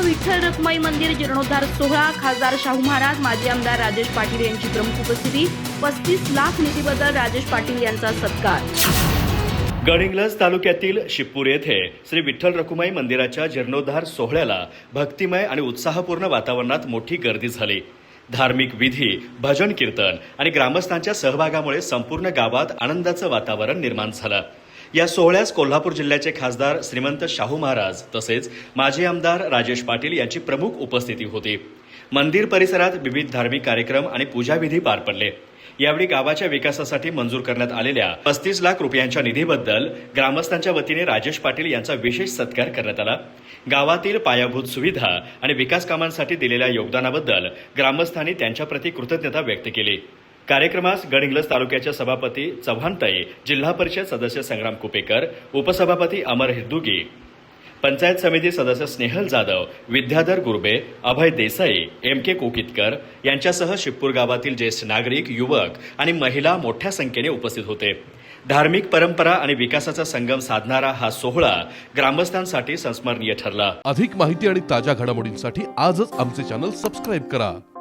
विठ्ठल रखुमाई मंदिर जीर्णोद्धार सोहळा, खासदार शाहू महाराज, माजी आमदार राजेश पाटील यांची प्रमुख उपस्थिती, 35 लाख निधीबद्दल राजेश पाटील यांचा सत्कार। गडिंग्लज तालुक्यातील शिप्पूर येथे श्री विठ्ठल रखुमाई मंदिराच्या जीर्णोद्धार सोहळ्याला भक्तिमय आणि उत्साहपूर्ण वातावरणात मोठी गर्दी झाली। धार्मिक विधी, भजन कीर्तन आणि ग्रामस्थांच्या सहभागामुळे संपूर्ण गावात आनंदाचं वातावरण निर्माण झालं। या सोहळ्यास कोल्हापूर जिल्ह्याचे खासदार श्रीमंत शाहू महाराज तसेच माजी आमदार राजेश पाटील यांची प्रमुख उपस्थिती होती। मंदिर परिसरात विविध धार्मिक कार्यक्रम आणि पूजाविधी पार पडले। यावेळी गावाच्या विकासासाठी मंजूर करण्यात आलेल्या 35 लाख रुपयांच्या निधीबद्दल ग्रामस्थांच्या वतीने राजेश पाटील यांचा विशेष सत्कार करण्यात आला। गावातील पायाभूत सुविधा आणि विकास कामांसाठी दिलेल्या योगदानाबद्दल ग्रामस्थांनी त्यांच्याप्रती कृतज्ञता व्यक्त केली। कार्यक्रमास गडिंग्लज तालुक्याच्या सभापती चव्हाणताई, जिल्हा परिषद सदस्य संग्राम कुपेकर, उपसभापती अमर हिद्दुगी, पंचायत समिती सदस्य स्नेहल जाधव, विद्याधर गुरबे, अभय देसाई, एम.के. कोकितकर यांच्यासह शिप्पूर गावातील ज्येष्ठ नागरिक, युवक आणि महिला मोठ्या संख्येने उपस्थित होते। धार्मिक परंपरा आणि विकासाचा संगम साधणारा हा सोहळा ग्रामस्थांसाठी संस्मरणीय ठरला। अधिक माहिती आणि ताज्या घडामोडींसाठी आजच आमचे चॅनल सबस्क्राईब करा।